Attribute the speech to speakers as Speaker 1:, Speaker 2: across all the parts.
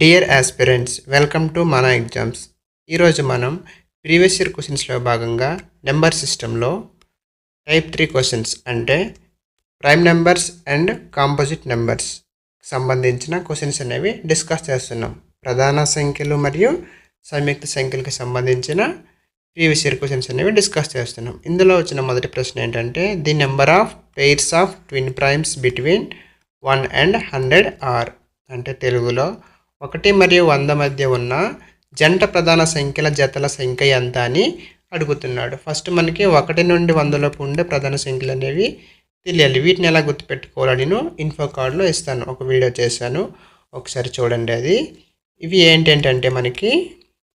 Speaker 1: Dear aspirants, welcome to మన exams. ఈరోజు మనం ప్రీవియస్ ఇయర్ క్వశ్చన్స్లో భాగంగా నెంబర్ సిస్టంలో టైప్ 3 క్వశ్చన్స్ అంటే prime numbers and composite numbers సంబంధించిన క్వశ్చన్స్ అనేవి డిస్కస్ చేస్తున్నాం. ప్రధాన సంఖ్యలు మరియు సంయుక్త సంఖ్యలకు సంబంధించిన ప్రీవియస్ ఇయర్ క్వశ్చన్స్ అనేవి డిస్కస్ చేస్తున్నాం. ఇందులో వచ్చిన మొదటి ప్రశ్న ఏంటంటే the number of pairs of twin primes between 1 and 100 are. అంటే తెలుగులో 1 మరియు 100 మధ్య ఉన్న జంట ప్రధాన సంఖ్యల జతల సంఖ్య ఎంత అని అడుగుతున్నాడు. ఫస్ట్ మనకి 1 నుండి 100 లోపు ఉండే ప్రధాన సంఖ్యలు అనేవి తెలియాలి. వీటిని ఎలా గుర్తుపెట్టుకోవాలని నేను ఇన్ఫో కార్డులో ఇస్తాను, ఒక వీడియో చేశాను, ఒకసారి చూడండి. అది ఇవి ఏంటంటే మనకి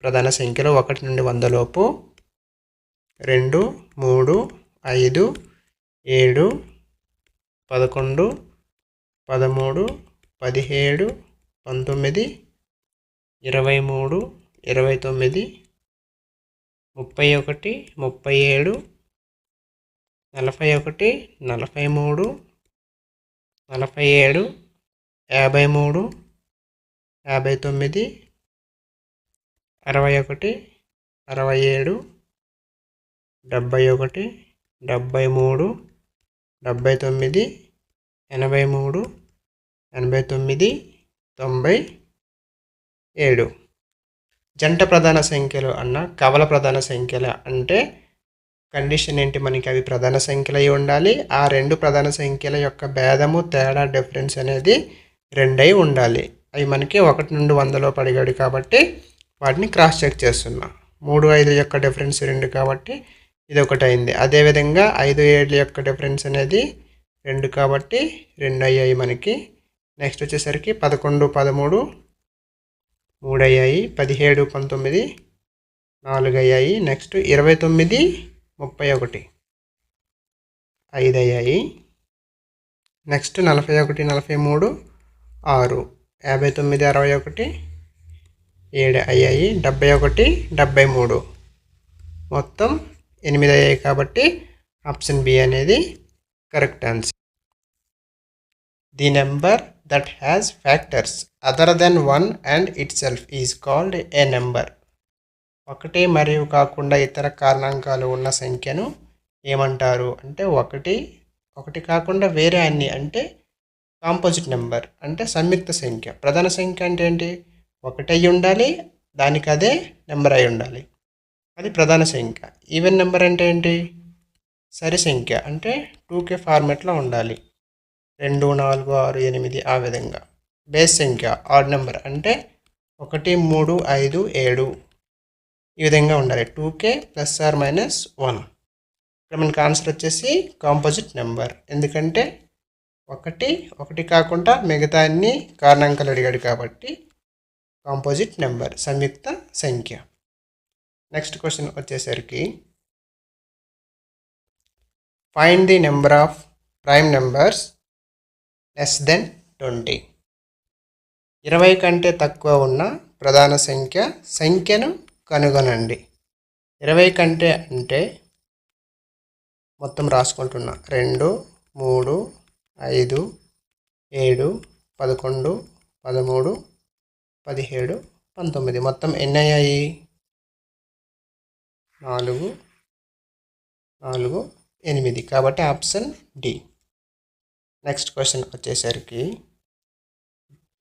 Speaker 1: ప్రధాన సంఖ్యలు 1 నుండి 100 లోపు 2, 3, 5, 7, 11, 13, 17, 19, 23, 29, 31, 37, 41, 43, 47, 53, 59, 61, 67, 71, 73, 79, 83, 89, 97. జంట ప్రధాన సంఖ్యలు అన్న కవల ప్రధాన సంఖ్యలు అంటే కండిషన్ ఏంటి, మనకి అవి ప్రధాన సంఖ్యలు అయి ఉండాలి. ఆ రెండు ప్రధాన సంఖ్యల యొక్క భేదము తేడా డిఫరెన్స్ అనేది 2 అయి ఉండాలి. అవి మనకి 1 నుండి 100 లోపు అడిగాడు కాబట్టి వాటిని క్రాస్ చెక్ చేస్తున్నా. 3, 5 యొక్క డిఫరెన్స్ 2 కాబట్టి ఇది 1 అయింది. అదేవిధంగా 5, 7 యొక్క డిఫరెన్స్ అనేది 2 కాబట్టి 2 అయ్యాయి మనకి. నెక్స్ట్ వచ్చేసరికి 11, 13, 3 అయ్యాయి. 17, 19, 4 అయ్యాయి. నెక్స్ట్ 29, 31, 5 అయ్యాయి. నెక్స్ట్ 41, 43, 6, 59, 61, 7 అయ్యాయి. 71, 73, మొత్తం 8 అయ్యాయి కాబట్టి ఆప్షన్ బి అనేది correct answer. The number that has factors other than 1 and itself is called a number. 1 మరియు కాకుండా ఇతర కారణాంకాలు ఉన్న సంఖ్యను ఏమంటారు అంటే 1 కాకుండా వేరే అన్ని అంటే కాంపోజిట్ నెంబర్ అంటే సంయుక్త సంఖ్య. ప్రధాన సంఖ్య అంటే ఏంటి, 1 అయి ఉండాలి, దానికి అదే నెంబర్ అయి ఉండాలి, అది ప్రధాన సంఖ్య. ఈవెన్ నెంబర్ అంటే ఏంటి, సరి సంఖ్య అంటే 2k ఫార్మెట్లో ఉండాలి, 2, 4, 6, 8 ఆ విధంగా. బేస్ సంఖ్య ఆడ్ నెంబర్ అంటే 1, 3, 5, 7 ఈ విధంగా ఉండాలి, 2k ± 1. ఇక్కడ మనకి ఆన్సర్ వచ్చేసి కాంపోజిట్ నెంబర్. ఎందుకంటే 1 కాకుండా మిగతా అన్ని కారణాంకాలు అడిగాడు కాబట్టి కాంపోజిట్ నెంబర్ సంయుక్త సంఖ్య. నెక్స్ట్ క్వశ్చన్ వచ్చేసరికి find the number of prime numbers less than 20. 20 కంటే తక్కువ ఉన్న ప్రధాన సంఖ్యను కనుగొనండి. 20 కంటే అంటే మొత్తం రాసుకుంటున్నా, 2, 3, 5, 7, 11, 13, 17, 19 మొత్తం ఎన్ని అయ్యాయి, 4, 4, 8 కాబట్టి ఆప్షన్ డి. నెక్స్ట్ క్వశ్చన్ వచ్చేసరికి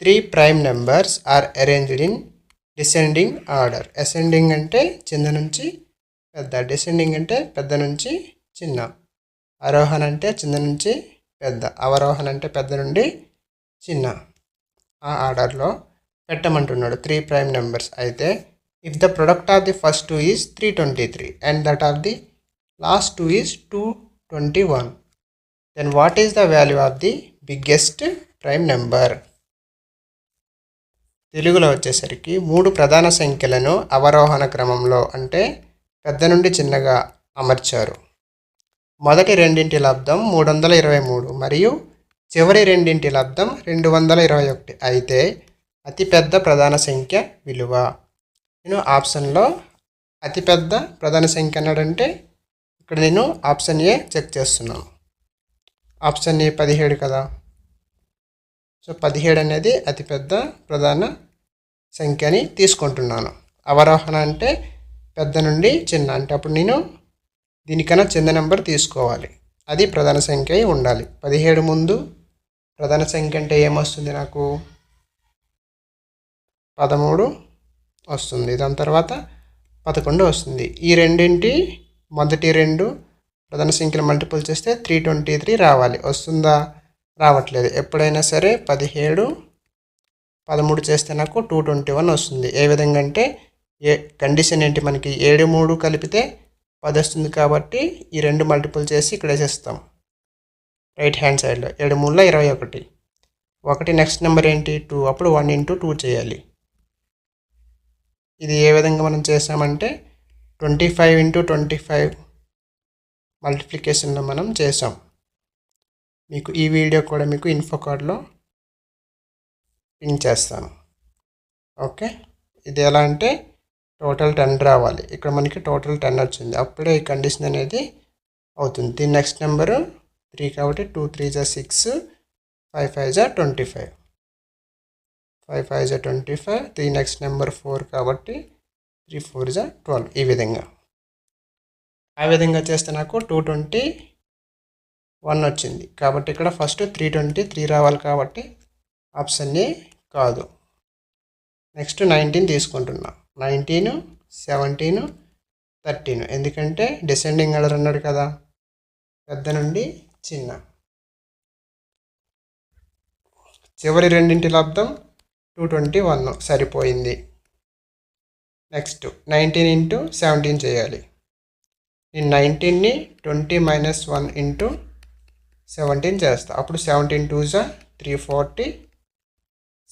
Speaker 1: 3 prime numbers are arranged in descending order. Ascending అంటే చిన్న నుంచి పెద్ద, డిసెండింగ్ అంటే పెద్ద నుంచి చిన్న, ఆరోహణ అంటే చిన్న నుంచి పెద్ద, అవరోహణ అంటే పెద్ద నుండి చిన్న, ఆ ఆర్డర్లో పెట్టమంటున్నాడు 3 ప్రైమ్ నెంబర్స్. అయితే if the product of the first 2 is 323 and that of the last 2 is 221, then what is the value of the biggest prime number? తెలుగులో వచ్చేసరికి 3 ప్రధాన సంఖ్యలను అవరోహణ క్రమంలో అంటే పెద్ద నుండి చిన్నగా అమర్చారు. మొదటి రెండింటి లబ్ధం 323 మరియు చివరి రెండింటి లబ్ధం 221. అయితే అతిపెద్ద ప్రధాన సంఖ్య విలువ. నేను ఆప్షన్లో అతిపెద్ద ప్రధాన సంఖ్య అన్నాడంటే ఇక్కడ నేను ఆప్షన్ ఏ చెక్ చేస్తున్నాను. ఆప్షన్ ఏ 17 కదా, సో 17 అనేది అతిపెద్ద ప్రధాన సంఖ్యని తీసుకుంటున్నాను. అవరోహణ అంటే పెద్ద నుండి చిన్న, అంటే అప్పుడు నేను దీనికన్నా చిన్న నెంబర్ తీసుకోవాలి. అది ప్రధాన సంఖ్య అయి ఉండాలి. 17 ముందు ప్రధాన సంఖ్య అంటే ఏమొస్తుంది నాకు? 13 వస్తుంది. దాని తర్వాత 11 వస్తుంది. ఈ రెండింటి మొదటి రెండు ప్రధాన సంఖ్యలు మల్టిపుల్ చేస్తే 323 రావాలి. వస్తుందా? రావట్లేదు. ఎప్పుడైనా సరే 17 13 చేస్తే నాకు 221 వస్తుంది. ఏ విధంగా అంటే కండిషన్ ఏంటి, మనకి 7 3 కలిపితే 10 వస్తుంది కాబట్టి ఈ రెండు మల్టిపుల్ చేసి ఇక్కడ వేసేస్తాం రైట్ హ్యాండ్ సైడ్లో. 7 3 21. ఒకటి నెక్స్ట్ నెంబర్ ఏంటి? 2. అప్పుడు 1 × 2 చేయాలి. ఇది ఏ విధంగా మనం చేసామంటే 25 × 25 మల్టిప్లికేషన్లో మనం చేసాం. మీకు ఈ వీడియో కూడా మీకు ఇన్ఫో కార్డ్లో పిన్ చేస్తాను. ఓకే, ఇది ఎలా అంటే టోటల్ 10 రావాలి. ఇక్కడ మనకి టోటల్ 10 వచ్చింది. అప్పుడే ఈ కండిషన్ అనేది అవుతుంది. దీని నెక్స్ట్ నెంబరు 3 కాబట్టి 2 3 6, 5 5 25, 5 5 25. దీని నెక్స్ట్ నెంబర్ 4 కాబట్టి 3 4 12. ఈ విధంగా ఆ విధంగా చేస్తే నాకు 221 వచ్చింది. కాబట్టి ఇక్కడ ఫస్ట్ 323 రావాలి కాబట్టి ఆప్షన్ ఏ కాదు. నెక్స్ట్ 19 తీసుకుంటున్నా. 19 17 13, ఎందుకంటే డిసెండింగ్ ఆర్డర్ అన్నాడు కదా, పెద్ద నుండి చిన్న. చివరి రెండింటి లబ్ధం 221 సరిపోయింది. నెక్స్ట్ 19 × 17 చేయాలి. నేను 19ని 20 - 1 × 17 చేస్తా. అప్పుడు 17 2 340,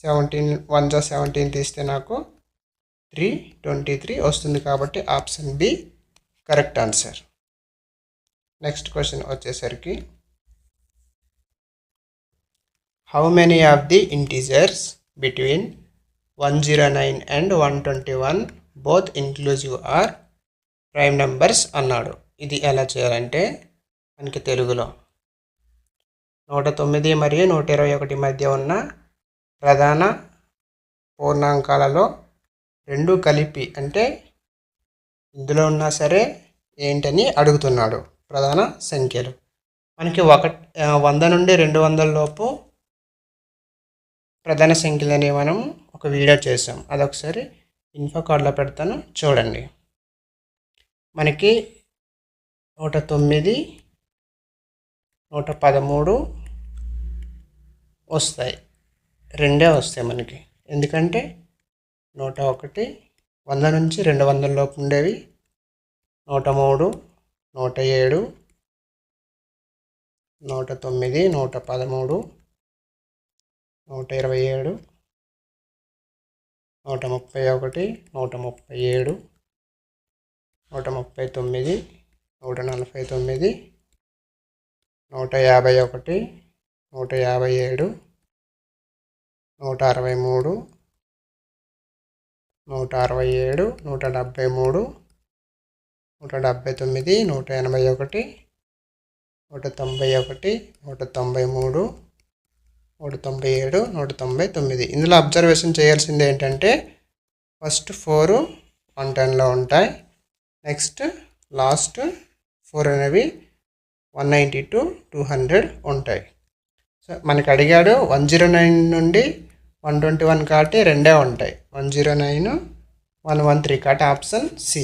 Speaker 1: 17 1 17 తీస్తే నాకు 323 వస్తుంది. కాబట్టి option B correct answer. Next question వచ్చేసరికి, how many of the integers between 109 and 121 both inclusive are prime numbers అన్నాడు. ఇది ఎలా చేయాలంటే మనకి తెలుగులో 109 మరియు 121 మధ్య ఉన్న ప్రధాన పూర్ణాంకాలలో రెండు కలిపి, అంటే ఇందులో ఉన్నా సరే ఏంటని అడుగుతున్నాడు. ప్రధాన సంఖ్యలు మనకి 100 నుండి 200 లోపు ప్రధాన సంఖ్యలని మనం ఒక వీడియో చేసాం. అదొకసారి ఇన్ఫో కార్డ్లో పెడతాను, చూడండి. మనకి 109 113 వస్తాయి. రెండే వస్తాయి మనకి, ఎందుకంటే 101 100 నుంచి 200 లోపు ఉండేవి 103 107 109 113 127 131 137 139 149 151 157 163 167 173 179 181 191 193 197 199. ఇందులో అబ్జర్వేషన్ చేయాల్సింది ఏంటంటే ఫస్ట్ 4 110లో ఉంటాయి. నెక్స్ట్ లాస్ట్ 4 అనేవి 190 to 200 ఉంటాయి. సో మనకి అడిగాడు 109 నుండి 121 కాబట్టి రెండే ఉంటాయి. 109 113 కాబట్టి ఆప్షన్ సి.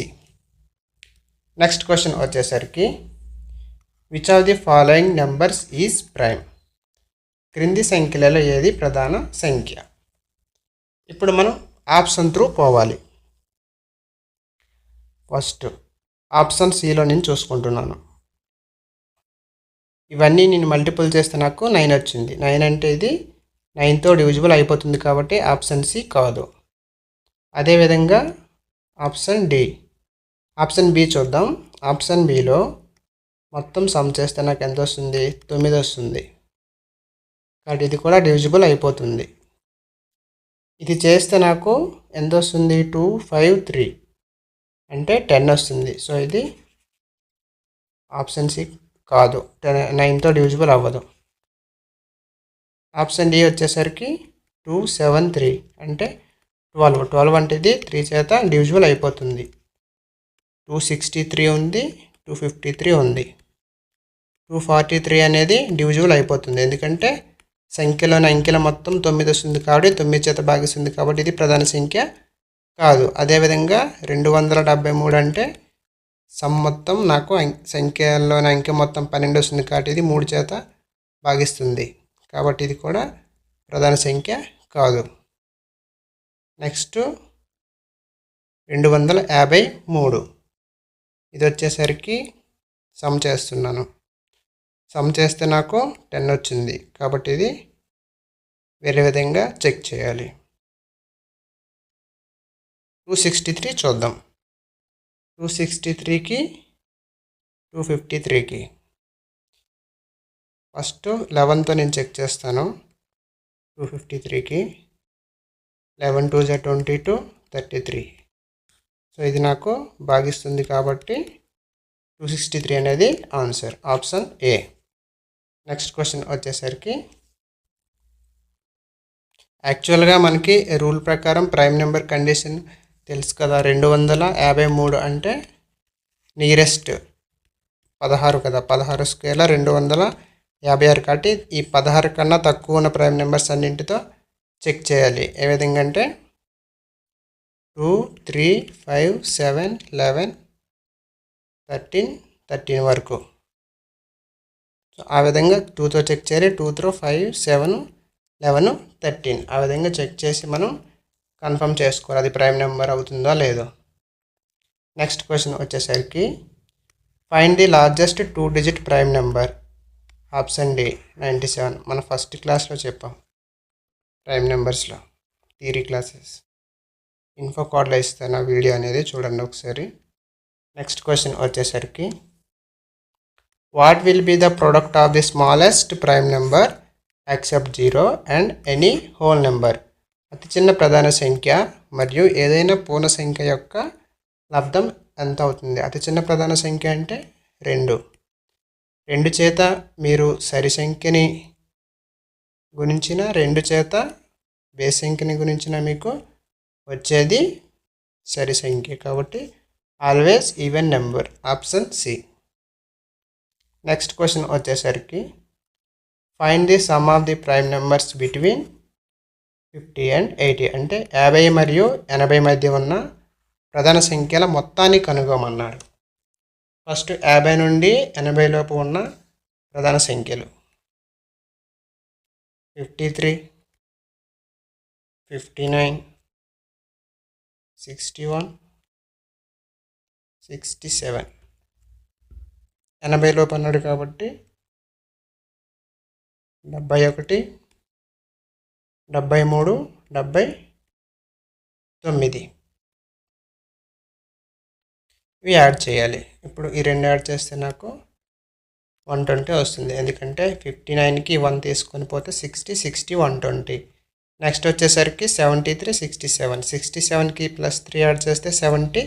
Speaker 1: నెక్స్ట్ క్వశ్చన్ వచ్చేసరికి, which of the following numbers is prime? క్రింది సంఖ్యలలో ఏది ప్రధాన సంఖ్య? ఇప్పుడు మనం ఆప్షన్ త్రూ పోవాలి. ఫస్ట్ ఆప్షన్ సిలో నేను చూసుకుంటున్నాను. ఇవన్నీ నేను మల్టిపుల్ చేస్తే నాకు 9 వచ్చింది. 9 అంటే ఇది 9తో డివిజిబుల్ అయిపోతుంది కాబట్టి ఆప్షన్ సి కాదు. అదేవిధంగా ఆప్షన్ డి. ఆప్షన్ బి చూద్దాం. ఆప్షన్ బిలో మొత్తం సమ్ చేస్తే నాకు ఎంత వస్తుంది? 9 వస్తుంది. కాబట్టి ఇది కూడా డివిజిబుల్ అయిపోతుంది. ఇది చేస్తే నాకు ఎంత వస్తుంది? 253 అంటే 10 వస్తుంది. సో ఇది ఆప్షన్ సి కాదు, 9తో డివిజిబుల్ అవ్వదు. ఆప్షన్ డి వచ్చేసరికి 273 అంటే 12 అంటే ఇది 3 చేత డివిజిబుల్ అయిపోతుంది. 263 ఉంది, 253 ఉంది. 243 అనేది డివిజిబుల్ అయిపోతుంది, ఎందుకంటే సంఖ్యలోని అంకెల మొత్తం 9 వస్తుంది కాబట్టి 9 చేత భాగిస్తుంది కాబట్టి ఇది ప్రధాన సంఖ్య కాదు. అదేవిధంగా 273 అంటే సమ్ మొత్తం నాకు సంఖ్యలోని అంకె మొత్తం 12 వస్తుంది కాబట్టి ఇది 3 చేత భాగిస్తుంది కాబట్టి ఇది కూడా ప్రధాన సంఖ్య కాదు. నెక్స్ట్ 253 ఇది వచ్చేసరికి సమ్ చేస్తున్నాను. సమ్ చేస్తే నాకు 10 వచ్చింది కాబట్టి ఇది వేరే విధంగా చెక్ చేయాలి. 263 చూద్దాం. 263కి 253కి ఫస్ట్ 11తో నేను చెక్ చేస్తాను. 253కి 11 2 22 33. సో ఇది నాకు భాగిస్తుంది కాబట్టి 263 అనేది answer, option A. Next question వచ్చేసరికి యాక్చువల్గా మనకి రూల్ ప్రకారం ప్రైమ్ నెంబర్ కండిషన్ తెలుసు కదా. 253 అంటే నియరెస్ట్ 16 కదా. 16 స్క్వేర్లో 256 కాబట్టి ఈ 16 కన్నా తక్కువ ఉన్న ప్రైమ్ నెంబర్స్ అన్నింటితో చెక్ చేయాలి. ఏ విధంగా అంటే 2 3 5 7 11 13 వరకు. సో ఆ విధంగా 2తో చెక్ చేయాలి. 2 త్రూ 5 7 11 13 ఆ విధంగా చెక్ చేసి మనం కన్ఫర్మ్ చేసుకోవాలి అది ప్రైమ్ నెంబర్ అవుతుందో లేదో. నెక్స్ట్ క్వశ్చన్ వచ్చేసరికి find the largest 2 digit prime number, option D 97. మన ఫస్ట్ క్లాస్లో చెప్పాం ప్రైమ్ నెంబర్స్లో థియరీ క్లాసెస్. ఇన్ఫో కార్డ్లో ఇస్తాను ఆ వీడియో అనేది చూడండి ఒకసారి. నెక్స్ట్ క్వశ్చన్ వచ్చేసరికి what will be the product of the smallest prime number except 0 and any whole number. అతి చిన్న ప్రధాన సంఖ్య మరియు ఏదైనా పూర్ణ సంఖ్య యొక్క లబ్ధం ఎంత అవుతుంది? అతి చిన్న ప్రధాన సంఖ్య అంటే 2 చేత మీరు సరి సంఖ్యని గుణించిన 2 చేత బేస్ సంఖ్యని గుణించిన మీకు వచ్చేది సరి సంఖ్య కాబట్టి always even number, option C. Next question వచ్చేసరికి find the sum of the prime numbers between 50 and 80 అంటే 50 మరియు 80 మధ్య ఉన్న ప్రధాన సంఖ్యల మొత్తాన్ని కనుగొమన్నారు. ఫస్ట్ 50 నుండి 80 లోపు ఉన్న ప్రధాన సంఖ్యలు 53 59 61 67. 80 లోపు అన్నాడు కాబట్టి 71 73 79 ఇవి యాడ్ చేయాలి. ఇప్పుడు ఈ రెండు యాడ్ చేస్తే నాకు 120 వస్తుంది, ఎందుకంటే 59కి 1 తీసుకొని పోతే 60 60 120. నెక్స్ట్ వచ్చేసరికి 73 67. 67కి +3 యాడ్ చేస్తే 70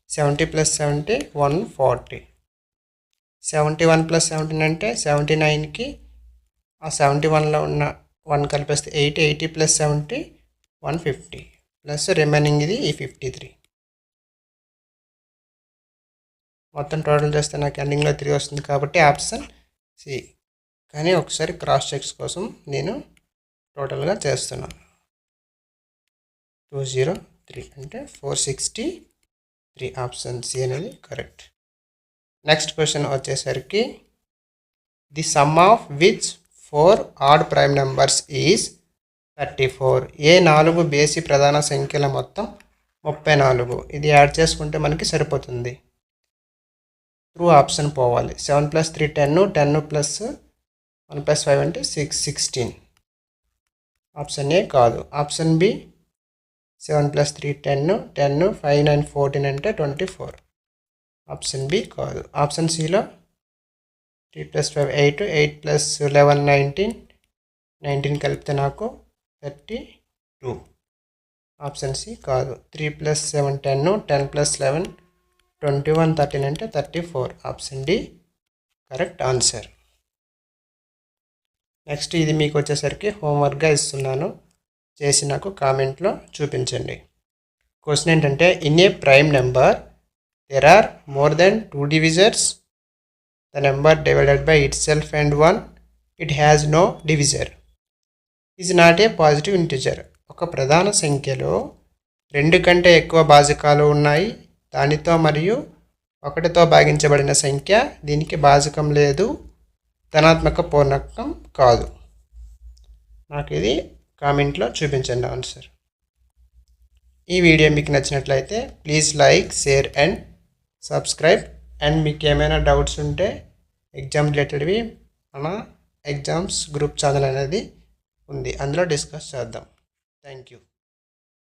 Speaker 1: 70 + 70 140. 71 + 17 అంటే 79కి ఆ 71లో ఉన్న 1 కలిపేస్తే 80 80 + 70 150 ప్లస్ రిమైనింగ్ ఇది ఈ 53. మొత్తం టోటల్ చేస్తే నాకు ఎండింగ్లో 3 వస్తుంది కాబట్టి ఆప్షన్ సి. కానీ ఒకసారి క్రాస్ చెక్స్ కోసం నేను టోటల్గా చేస్తున్నాను. 203 అంటే 463, ఆప్షన్ సి అనేది కరెక్ట్. నెక్స్ట్ క్వశ్చన్ వచ్చేసరికి the sum of which 4 odd prime numbers is 34. ఏ 4 బేసి ప్రధాన సంఖ్యల మొత్తం 34. ఇది యాడ్ చేసుకుంటే మనకి సరిపోతుంది. త్రూ ఆప్షన్ పోవాలి. 7 + 3 10, 10 + 1 + 5 అంటే 6 16. ఆప్షన్ ఏ కాదు. ఆప్షన్ బి 7 + 3 10, 10 5 9 14 అంటే 24. ఆప్షన్ బి కాదు. ఆప్షన్ సిలో 3 + 5 8, 8 + 11 19, 19 కలిపితే నాకు 32. ఆప్షన్ సి కాదు. 3 + 7 10, 10 + 11 21 13 అంటే 34. Option D correct answer. Next ఇది మీకు వచ్చేసరికి హోంవర్క్గా ఇస్తున్నాను, చేసి నాకు కామెంట్లో చూపించండి. క్వశ్చన్ ఏంటంటే in a prime number there are more than 2 divisors. The number divided by itself and 1, it has no divisor, is not a positive integer. ఒక ప్రధాన సంఖ్యలో 2 కంటే ఎక్కువ భాజకాలు ఉన్నాయి, దానితో మరియు 1తో భాగించబడిన సంఖ్య దీనికి భాజకం లేదు, ధనాత్మక పూర్ణాంకం కాదు. నాకు ఇది కామెంట్లో చూపించండి ఆన్సర్. ఈ వీడియో మీకు నచ్చినట్లయితే please like, share and subscribe. And మీకు ఏమైనా డౌట్స్ ఉంటే ఎగ్జామ్ రిలేటెడ్వి మన ఎగ్జామ్స్ గ్రూప్ ఛానల్ అనేది ఉంది, అందులో డిస్కస్ చేద్దాం. Thank you.